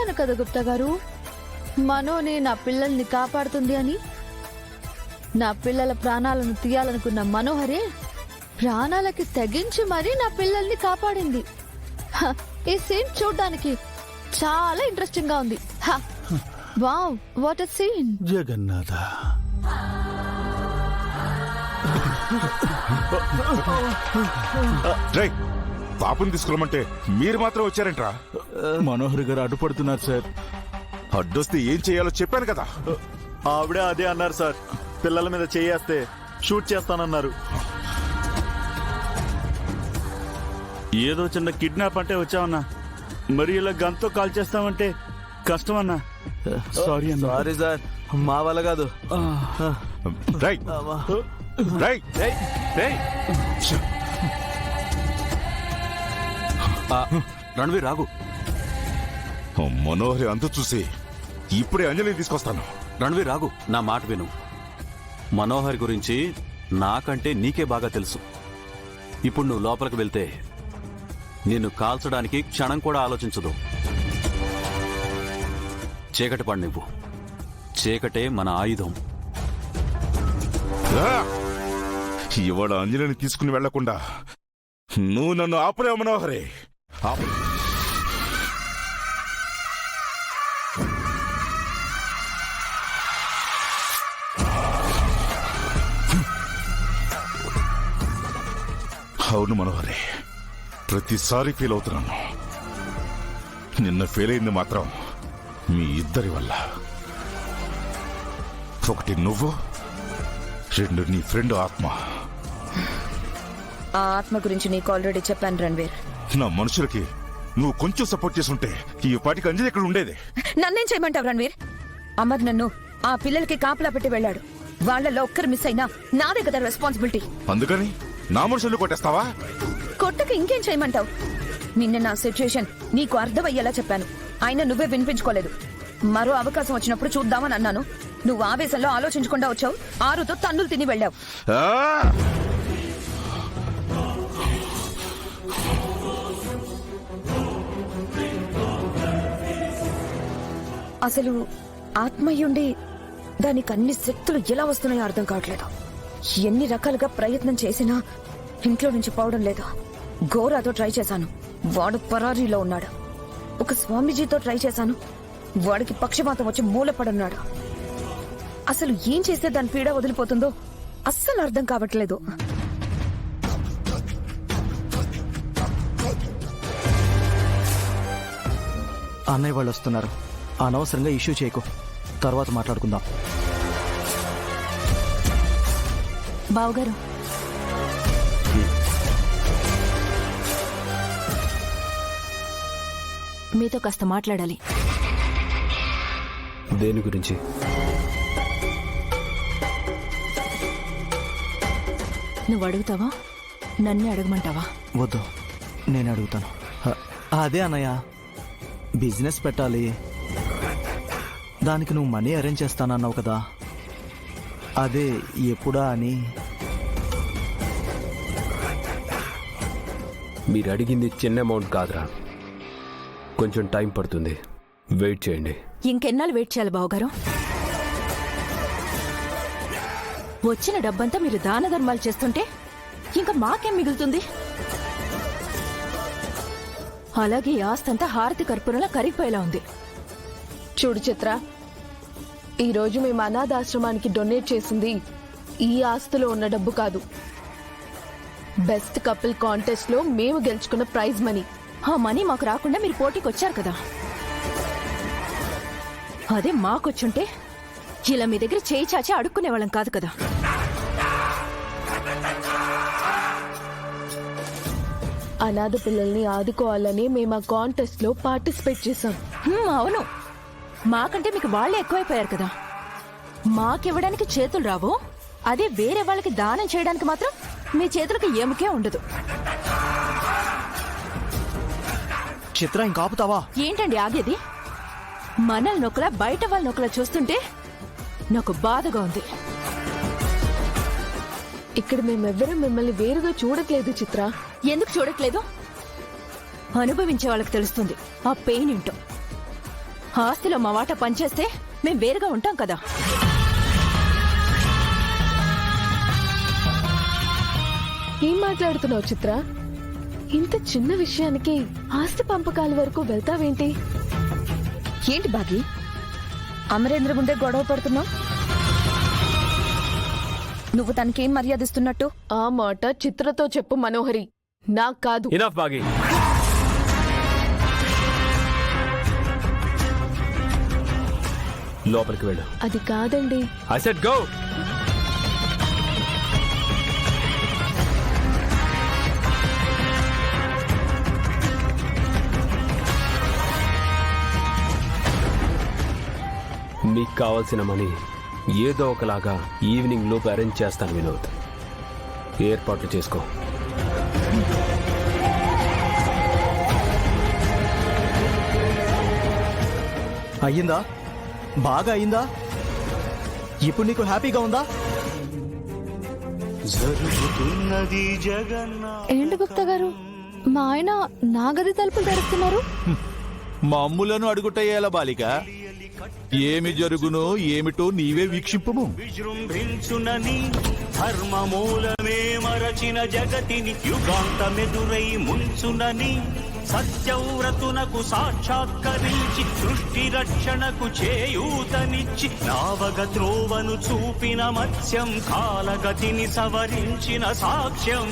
చెప్పాను కదా గుప్తా గారు, మనోనే నా పిల్లల్ని కాపాడుతుంది అని. నా పిల్లల ప్రాణాలను తీయాలనుకున్న మనోహరే ప్రాణాలకి తెగించి మరీ నా పిల్లల్ని కాపాడింది. ఈ సీన్ చూడ్డానికి చాలా ఇంట్రెస్టింగ్ గా ఉంది. Wow, what a scene. Jagannatha, పాపం తీసుకురమంటే మీరు మాత్రం వచ్చారంట్రా? మనోహర్ గారు అడ్డుపడుతున్నారు సార్. అడ్డొస్తే ఏం చేయాలో చెప్పాను కదా. ఆవిడే అదే అన్నారు సార్. పిల్లల మీద చేయేస్తే షూట్ చేస్తానన్నారు. ఏదో చిన్న కిడ్నాప్ అంటే వచ్చామన్నా, మరి ఇలా గన్తో కాల్ చేస్తామంటే కష్టం అన్నా. సారీ అన్న. సారీ సార్, మా వల్ల కాదు. Right right. రణవీర్ రాగు. మనోహరి అంత చూసి ఇప్పుడే అంజలిని తీసుకొస్తాను. రణవీర్ రాగు, నా మాట విను. మనోహర్ గురించి నాకంటే నీకే బాగా తెలుసు. ఇప్పుడు నువ్వు లోపలికి వెళ్తే నిన్ను కాల్చడానికి క్షణం కూడా ఆలోచించదు. చీకటి పడి నువ్వు. చీకటే మన ఆయుధం. ఇవాళ అంజలిని తీసుకుని వెళ్లకుండా నువ్వు నన్ను ఆపలేవు మనోహరే. అవును మనోహరే, ప్రతిసారి ఫీల్ అవుతున్నాను. నిన్న ఫెయిల్ అయింది మాత్రం మీ ఇద్దరి వల్ల. ఒకటి నువ్వు, రెండు నీ ఫ్రెండ్ ఆత్మ. ఆ ఆత్మ గురించి నీకు ఆల్రెడీ చెప్పాను రణ్వీర్. నా మనుషులకి నువ్వు కొంచెం సపోర్ట్ చేసుంటే ఈ పాటికి అంజలి ఇక్కడ ఉండేది. నన్నేం చేయమంటావు రణ్వీర్? అమర్ నన్ను ఆ పిల్లలకి కాపలా పెట్టి వెళ్ళాడు. వాళ్ళలో ఒక్కరు మిస్ అయినా నాదే కదా రెస్పాన్సిబిలిటీ. అందుకని నా మనుషుల్ని కొట్టేస్తావా? కొట్టక ఇంకేం చేయమంటావు? నిన్న నా సిచ్యుయేషన్ నీకు అర్థమయ్యేలా చెప్పాను, అయినా నువ్వే వినిపించుకోలేదు. మరో అవకాశం వచ్చినప్పుడు చూద్దామని అన్నాను. నువ్వు ఆవేశంలో ఆలోచించకుండా వచ్చావు. ఆరుతో తన్నులు తిని వెళ్ళావు. అసలు ఆత్మయ్యుండి దానికి అన్ని శక్తులు ఎలా వస్తున్నాయో అర్థం కావట్లేదు. ఎన్ని రకాలుగా ప్రయత్నం చేసినా ఇంట్లో నుంచి పోవడం లేదు. గోరాతో ట్రై చేశాను, వాడు పరారీలో ఉన్నాడు. ఒక స్వామీజీతో ట్రై చేశాను, వాడికి పక్షపాతం వచ్చి మూలపడున్నాడు. అసలు ఏం చేస్తే దాని పీడ వదిలిపోతుందో అస్సలు అర్థం కావట్లేదు. అన్నయ్య వాళ్ళు వస్తున్నారు. అనవసరంగా ఇష్యూ చేయకు, తర్వాత మాట్లాడుకుందాం. బావగారు, మీతో కాస్త మాట్లాడాలి. దేని గురించి? నువ్వు అడుగుతావా, నన్నే అడగమంటావా? వద్దు, నేను అడుగుతాను. అదే అన్నయ్య, బిజినెస్ పెట్టాలి, దానికి నువ్వు మనీ అరేంజ్ చేస్తానన్నావు కదా, అదే ఎప్పుడా అని. మీరు అడిగింది చిన్న అమౌంట్ కాదురా, కొంచెం టైం పడుతుంది, వెయిట్ చేయండి. ఇంకెన్నాళ్ళు వెయిట్ చేయాలి బావగారు? వచ్చిన డబ్బంతా మీరు దాన ధర్మాలు చేస్తుంటే ఇంకా మాకేం మిగులుతుంది? అలాగే ఈ ఆస్తంతా హారతి కర్పూరంలా కరిగిపోయేలా ఉంది. చూడు చిత్ర, ఈరోజు మేము అనాథాశ్రమానికి డొనేట్ చేసింది ఈ ఆస్తులో ఉన్న డబ్బు కాదు, బెస్ట్ కపుల్ కాంటెస్ట్ లో మేము గెలుచుకున్న ప్రైజ్ మనీ. ఆ మనీ మాకు రాకుండా మీరు పోటీకి వచ్చారు కదా, అదే మాకొచ్చుంటే ఇలా మీ దగ్గర చేయి చాచి అడుక్కునేవాళ్ళం కాదు కదా. అనాథ పిల్లల్ని ఆదుకోవాలని మేము ఆ కాంటెస్ట్ లో పార్టిసిపేట్ చేశాం. అవును, మాకంటే మీకు వాళ్లే ఎక్కువైపోయారు కదా. మాకివ్వడానికి చేతులు రావు, అదే వేరే వాళ్ళకి దానం చేయడానికి మాత్రం మీ చేతులకు ఎముకే ఉండదు. చిత్ర, ఇంకా ఆపుతావా? ఏంటండి ఆగేది? మనల్ని నొక్కలా బయట వాళ్ళ నొక్కలా చూస్తుంటే నాకు బాధగా ఉంది. ఇక్కడ మేమెవ్వరూ మిమ్మల్ని వేరుగా చూడట్లేదు చిత్ర. ఎందుకు చూడట్లేదు? అనుభవించే వాళ్ళకి తెలుస్తుంది ఆ పెయిన్ ఏంటో. ఆస్తిలో మా వాట పనిచేస్తే మేం వేరుగా ఉంటాం కదా. ఏం మాట్లాడుతున్నావు చిత్ర? ఇంత చిన్న విషయానికి ఆస్తి పంపకాల వరకు వెళ్తావేంటి? ఏంటి బాగి, అమరేంద్ర ముందే గొడవ పడుతున్నావు? నువ్వు తనకేం మర్యాదిస్తున్నట్టు? ఆ మాట చిత్రతో చెప్పు మనోహరి, నాకు కాదు. ఇనఫ్ బాగి. లోపలికి వెళ్ళు. అది కాదండి. I said go. మీకు కావాల్సిన మనీ ఏదో ఒకలాగా ఈవినింగ్ లోపు అరేంజ్ చేస్తాను వినోద్. ఏర్పాట్లు చేసుకో. అయ్యిందా? బాగా అయ్యిందా? ఇప్పుడు నీకు హ్యాపీగా ఉందా? ఏంటి గుప్తా గారు, మా ఆయన నా గది తలుపులు తెరుస్తున్నారు? మమ్ములను అడుగుటయ్యేలా బాలిక, ఏమి జరుగునో ఏమిటో నీవే వీక్షింపుము. విజృంభించునని ధర్మమూలమే మరచిన జగతిని యుగాంతమెదురై ముంచునని సత్యవ్రతునకు సాక్షాత్కరించి సృష్టి రక్షణకు చేయూతనిచ్చి నావగ త్రోవను చూపిన మత్స్యం కాలగతిని సవరించిన సాక్ష్యం